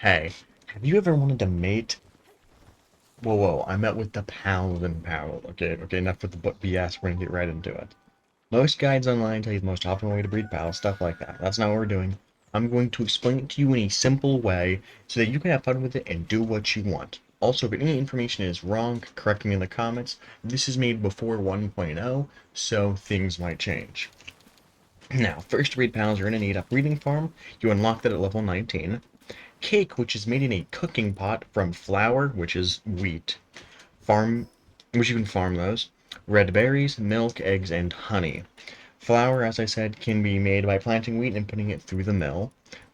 Hey, have you ever wanted to mate? Whoa, I met with the pals in Palworld. Okay, enough with the BS. We're gonna get right into it. Most guides online tell you the most optimal way to breed pals, stuff like that. That's not what we're doing. I'm going to explain it to you in a simple way so that you can have fun with it and do what you want. Also, if any information is wrong, correct me in the comments. This is made before 1.0, so things might change. Now, first to breed pals, you're gonna need a breeding farm. You unlock that at level 19. Cake, which is made in a cooking pot from flour, which is wheat, farm, which you can farm those, red berries, milk, eggs, and honey. Flour, as I said, can be made by planting wheat and putting it through the mill.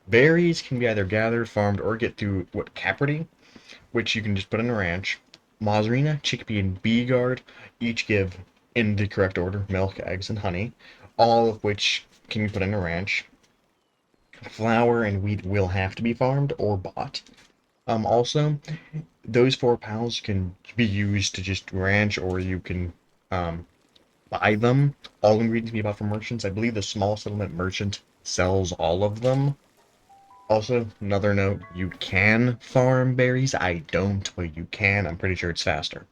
Berries can be either gathered, farmed, or get through caparity, which you can just put in a ranch. Mozzarella, chickpea, and bee gourd each give, in the correct order, milk, eggs, and honey, all of which can be put in a ranch. Flour and wheat will have to be farmed or bought. Also, those 4 pounds can be used to just ranch, or you can um, buy them. All ingredients can be bought from merchants. I believe the small settlement merchant sells all of them. Also, another note, you can farm berries. I don't, but you can. I'm pretty sure it's faster.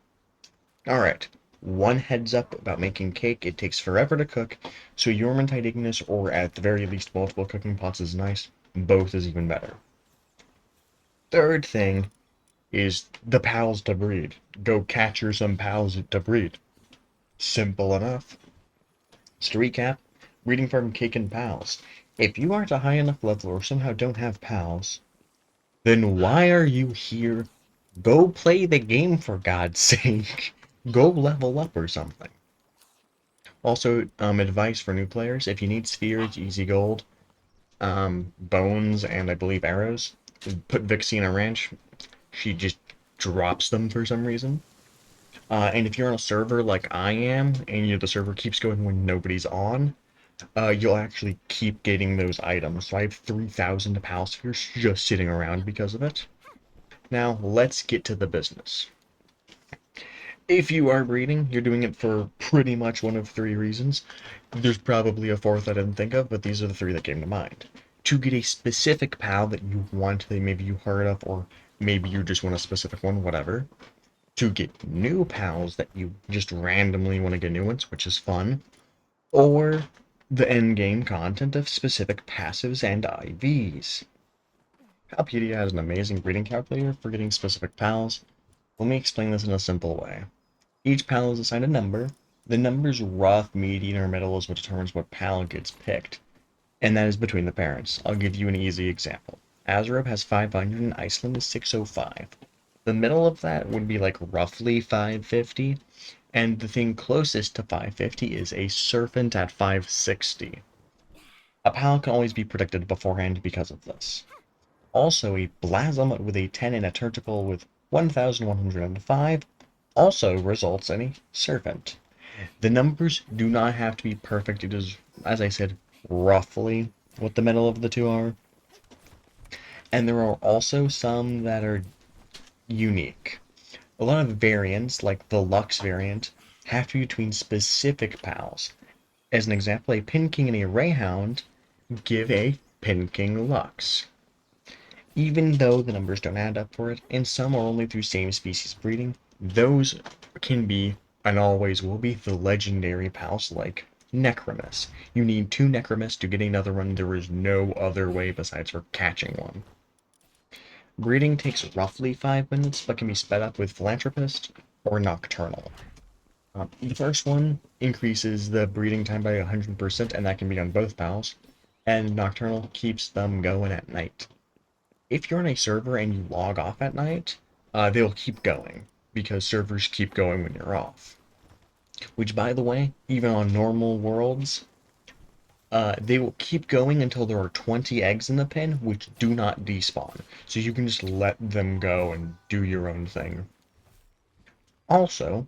Alright, one heads up about making cake. It takes forever to cook, so Yormantide Ignis, or at the very least multiple cooking pots, is nice. Both is even better. Third thing is the pals to breed. Go capture some pals to breed. Simple enough. So to recap, breeding from cake and pals. If you aren't a high enough level or somehow don't have pals, then why are you here? Go play the game, for God's sake. Go level up or something. Also, advice for new players, if you need spheres, easy gold, bones, and I believe arrows, put Vixie in a ranch. She just drops them for some reason. And if you're on a server like I am, and the server keeps going when nobody's on, you'll actually keep getting those items. So I have 3,000 pal spheres just sitting around because of it. Now, let's get to the business. If you are breeding, you're doing it for pretty much one of 3 reasons. There's probably a fourth I didn't think of, but these are the 3 that came to mind. To get a specific pal that you want, that maybe you heard of, or maybe you just want a specific one, whatever. To get new pals that you just randomly want to get new ones, which is fun, or the end-game content of specific passives and IVs. Palpedia has an amazing breeding calculator for getting specific pals. Let me explain this in a simple way. Each pal is assigned a number. The number's rough, median, or middle is what determines what pal gets picked, and that is between the parents. I'll give you an easy example. Azeroth has 500 and Iceland is 605. The middle of that would be like roughly 550, and the thing closest to 550 is a Serpent at 560. A pal can always be predicted beforehand because of this. Also, a Blasm with a 10 and a Tentacle with 1105 also results in a Serpent. The numbers do not have to be perfect. It is, as I said, roughly what the middle of the two are. And there are also some that are unique. A lot of variants, like the Lux variant, have to be between specific pals. As an example, a Pin King and a Rayhound give a Pin King Lux. Even though the numbers don't add up for it, and some are only through same species breeding, those can be, and always will be, the legendary pals like Necromus. You need 2 Necromus to get another one. There is no other way besides for catching one. Breeding takes roughly 5 minutes, but can be sped up with Philanthropist or Nocturnal. The first one increases the breeding time by 100%, and that can be on both pals, and Nocturnal keeps them going at night. If you're on a server and you log off at night, they'll keep going, because servers keep going when you're off. Which, by the way, even on normal worlds, they will keep going until there are 20 eggs in the pen, which do not despawn. So you can just let them go and do your own thing. Also,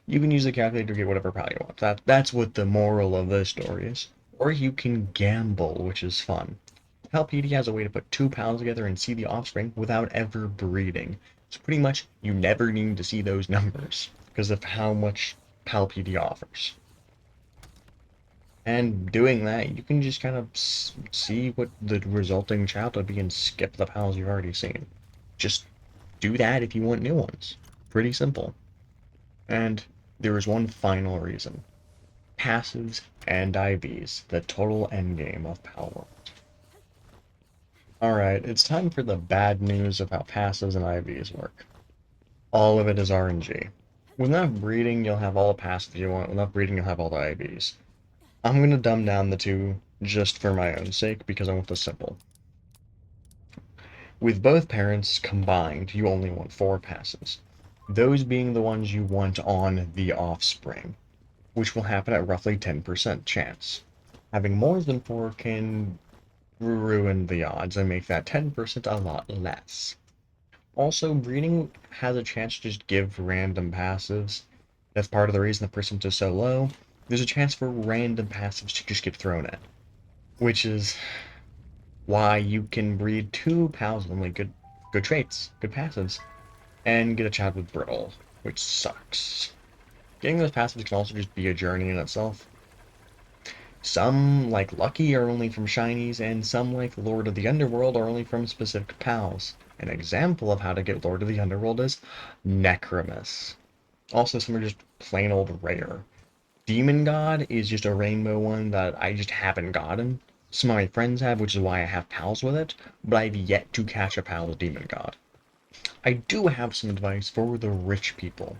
you can use the calculator to get whatever pal you want. That's what the moral of this story is. Or you can gamble, which is fun. Palpedia has a way to put 2 pals together and see the offspring without ever breeding. So pretty much, you never need to see those numbers, because of how much Palpedia offers. And doing that, you can just kind of see what the resulting child would be and skip the pals you've already seen. Just do that if you want new ones. Pretty simple. And there is one final reason. Passives and IVs, the total endgame of Palworld. Alright, it's time for the bad news of how passives and IVs work. All of it is RNG. With enough breeding, you'll have all the passives you want. With enough breeding, you'll have all the IVs. I'm gonna dumb down the two just for my own sake because I want this simple. With both parents combined, you only want 4 passives. Those being the ones you want on the offspring, which will happen at roughly 10% chance. Having more than 4 can ruin the odds and make that 10% a lot less. Also, breeding has a chance to just give random passives. That's part of the reason the percent is so low. There's a chance for random passives to just get thrown in, which is why you can breed 2 pals with only good traits, good passives, and get a child with brittle, which sucks. Getting those passives can also just be a journey in itself. Some, like Lucky, are only from shinies, and some, like Lord of the Underworld, are only from specific pals. An example of how to get Lord of the Underworld is Necromus. Also, some are just plain old rare. Demon God is just a rainbow one that I just haven't gotten. Some of my friends have, which is why I have pals with it, but I've yet to catch a pal with Demon God. I do have some advice for the rich people.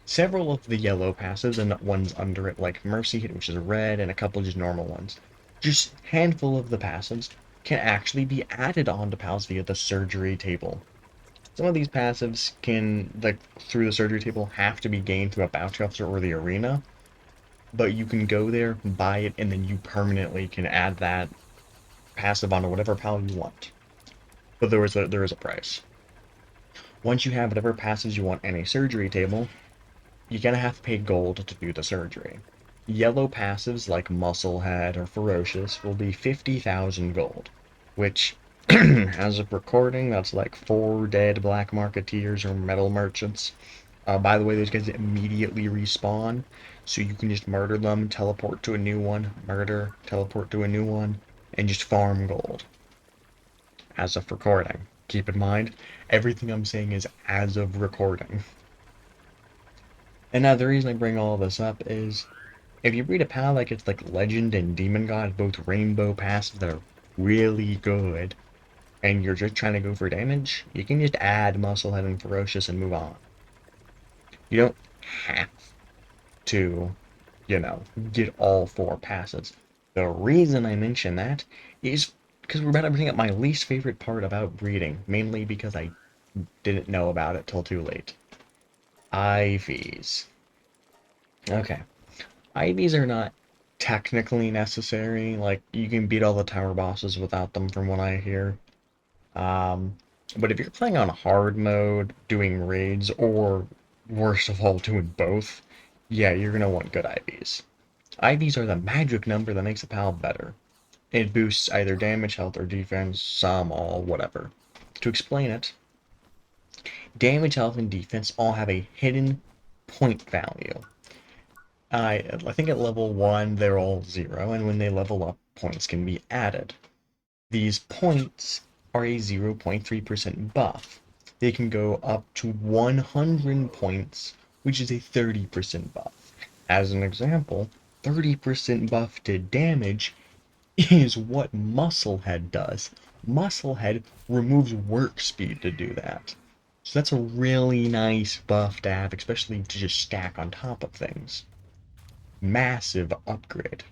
Several of the yellow passives and ones under it, like Mercy Hit, which is red, and a couple just normal ones. Just a handful of the passives can actually be added onto pals via the surgery table. Some of these passives can, like, through the surgery table, have to be gained through a bounty officer or the arena, but you can go there, buy it, and then you permanently can add that passive onto whatever pal you want. But there is a price. Once you have whatever passives you want in a surgery table, you're gonna have to pay gold to do the surgery. Yellow passives like Musclehead or Ferocious will be 50,000 gold, which, as of recording, that's like 4 dead black marketeers or metal merchants. By the way, those guys immediately respawn, so you can just murder them, teleport to a new one, murder, teleport to a new one, and just farm gold. As of recording. Keep in mind, everything I'm saying is as of recording. And now the reason I bring all this up is, if you breed a pal that gets like Legend and Demon God, both rainbow passives that are really good, and you're just trying to go for damage, you can just add Musclehead and Ferocious and move on. You don't have to, get all 4 passives. The reason I mention that is because we're about to bring up my least favorite part about breeding, mainly because I didn't know about it till too late. IVs. Okay. IVs are not technically necessary. Like, you can beat all the tower bosses without them, from what I hear. Um, but if you're playing on hard mode, doing raids, or worst of all, doing both, yeah, you're gonna want good IVs. IVs are the magic number that makes a pal better. It boosts either damage, health, or defense, some, all, whatever. To explain it, damage, health, and defense all have a hidden point value. I think at level 1 they're all 0, and when they level up, points can be added. These points are a 0.3% buff. They can go up to 100 points, which is a 30% buff. As an example, 30% buff to damage is what Musclehead does. Musclehead removes work speed to do that. So that's a really nice buff to have, especially to just stack on top of things. Massive upgrade.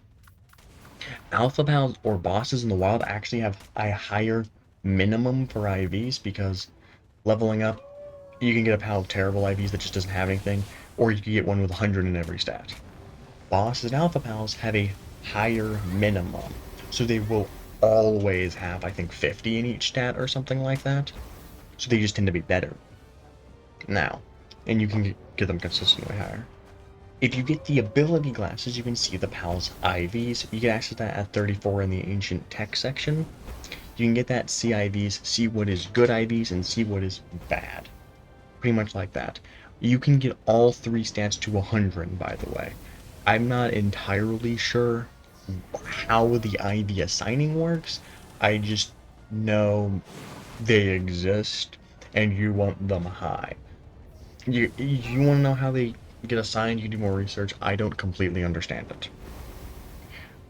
Alpha pals or bosses in the wild actually have a higher minimum for IVs because leveling up, you can get a pal with terrible IVs that just doesn't have anything, or you can get one with 100 in every stat. Bosses and alpha pals have a higher minimum, so they will always have, I think, 50 in each stat or something like that. So they just tend to be better. Now, and you can get them consistently higher. If you get the ability glasses, you can see the PAL's IVs. You can access that at 34 in the ancient tech section. You can get that, see IVs, see what is good IVs, and see what is bad. Pretty much like that. You can get all 3 stats to 100, by the way. I'm not entirely sure how the IV assigning works. I just know they exist, and you want them high. You want to know how they get assigned? You do more research. I don't completely understand it.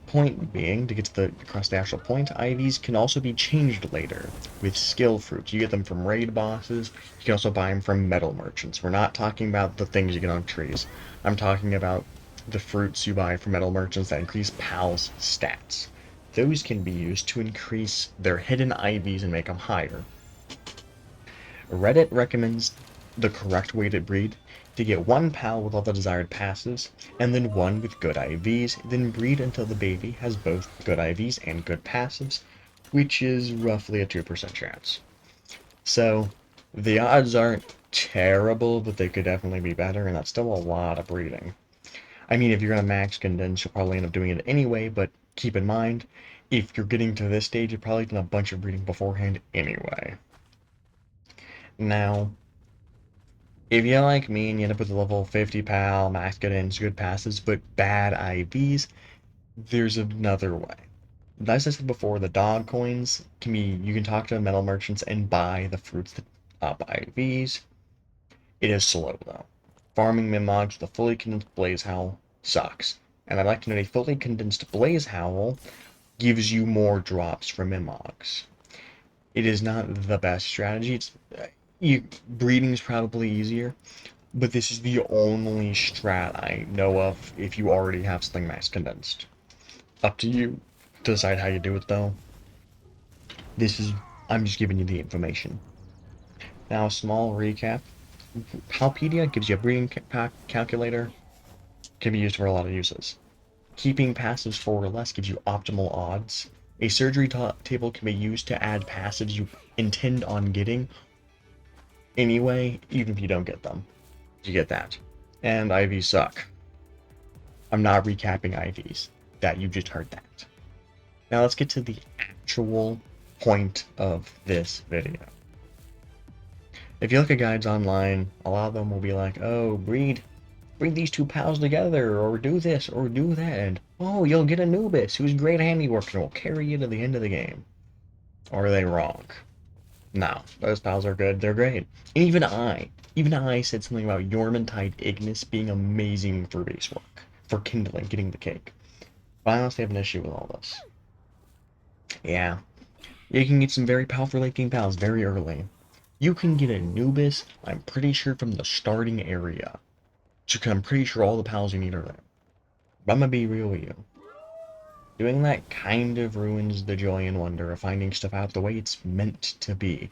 Point being, to get to the across the actual point, IVs can also be changed later with skill fruits. You get them from raid bosses. You can also buy them from metal merchants. We're not talking about the things you get on trees. I'm talking about the fruits you buy from metal merchants that increase PAL's stats. Those can be used to increase their hidden IVs and make them higher. Reddit recommends the correct way to breed: to get one pal with all the desired passives, and then one with good IVs, then breed until the baby has both good IVs and good passives, which is roughly a 2% chance. So, the odds aren't terrible, but they could definitely be better, and that's still a lot of breeding. I mean, if you're gonna max condense, you'll probably end up doing it anyway, but keep in mind, if you're getting to this stage, you've probably done a bunch of breeding beforehand anyway. Now, if you're like me and you end up with a level 50 pal, max cadence, good passes, but bad IVs, there's another way. As I said before, the dog coins can be, you can talk to metal merchants and buy the fruits that up IVs. It is slow though. Farming Mimogs with a fully condensed Blaze Howl sucks. And I'd like to note a fully condensed Blaze Howl gives you more drops from Mimogs. It is not the best strategy. Breeding is probably easier, but this is the only strat I know of if you already have something max condensed. Up to you to decide how you do it though. This is, I'm just giving you the information. Now, a small recap. Palpedia gives you a breeding calculator. Can be used for a lot of uses. Keeping passives 4 or less gives you optimal odds. A surgery table can be used to add passives you intend on getting anyway, even if you don't get them. You get that. And IVs suck. I'm not recapping IVs. That you just heard that. Now let's get to the actual point of this video. If you look at guides online, a lot of them will be like, oh, breed these two pals together, or do this, or do that, and oh, you'll get Anubis, who's great handiwork and will carry you to the end of the game. Or are they wrong? No, those pals are good, they're great. And even I said something about Yormantide Ignis being amazing for base work, for kindling, getting the cake. But I honestly have an issue with all this. Yeah, you can get some very powerful late game pals very early. You can get Anubis, I'm pretty sure, from the starting area. So I'm pretty sure all the pals you need are there. But I'm gonna be real with you. Doing that kind of ruins the joy and wonder of finding stuff out the way it's meant to be.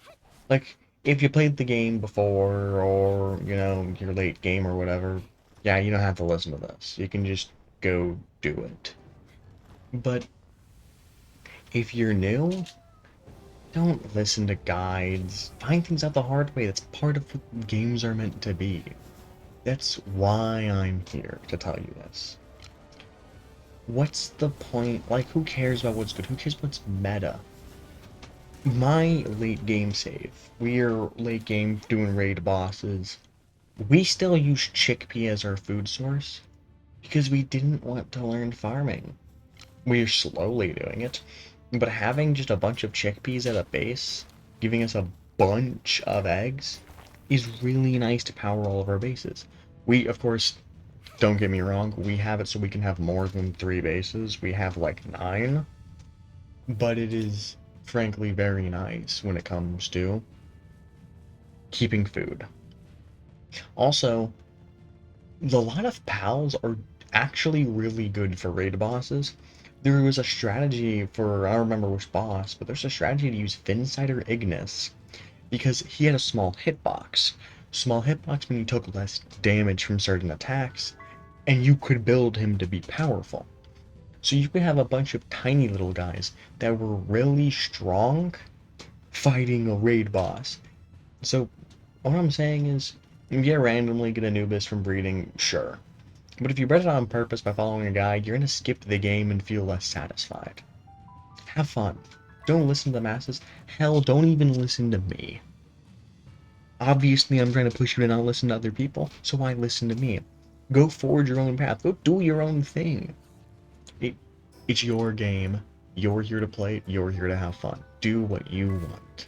Like, if you played the game before, or, you know, your late game or whatever, yeah, you don't have to listen to this. You can just go do it. But if you're new, don't listen to guides. Find things out the hard way. That's part of what games are meant to be. That's why I'm here to tell you this. What's the point? Like, who cares about what's good? Who cares what's meta? My late game save. We're late game doing raid bosses. We still use chickpea as our food source because we didn't want to learn farming. We're slowly doing it, but having just a bunch of chickpeas at a base, giving us a bunch of eggs, is really nice to power all of our bases. We, of course, don't get me wrong, we have it so we can have more than 3 bases. We have like 9, but it is frankly very nice when it comes to keeping food. Also, a lot of pals are actually really good for raid bosses. There was a strategy for, I don't remember which boss, but there's a strategy to use Finsider Ignis because he had a small hitbox. Small hitbox means he took less damage from certain attacks, and you could build him to be powerful. So you could have a bunch of tiny little guys that were really strong fighting a raid boss. So what I'm saying is, if you randomly get Anubis from breeding, sure. But if you bred it on purpose by following a guide, you're gonna skip the game and feel less satisfied. Have fun. Don't listen to the masses. Hell, don't even listen to me. Obviously, I'm trying to push you to not listen to other people, so why listen to me? Go forge your own path. Go do your own thing. It's your game. You're here to play it. You're here to have fun. Do what you want.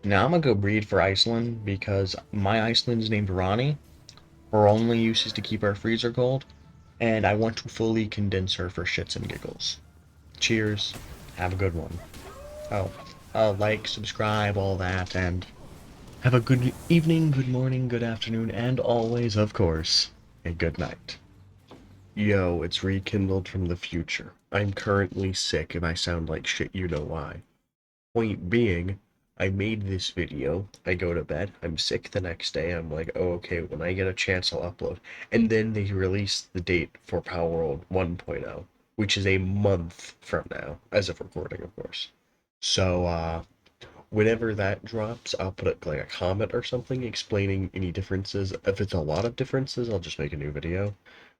Now I'm gonna go breed for Iceland because my Iceland's named Ronnie. Her only use is to keep our freezer cold, and I want to fully condense her for shits and giggles. Cheers. Have a good one. Oh, like, subscribe, all that, and have a good evening, good morning, good afternoon, and always, of course, a good night. Yo, it's rekindled from the future. I'm currently sick and I sound like shit, you know why. Point being, I made this video, I go to bed, I'm sick the next day, I'm like, oh okay, when I get a chance I'll upload. And then they released the date for Palworld 1.0, which is a month from now, as of recording, of course. So, whenever that drops, I'll put like a comment or something explaining any differences. If it's a lot of differences, I'll just make a new video.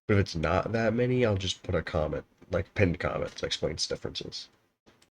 But if it's not that many, I'll just put a comment, like pinned comments, that explains differences.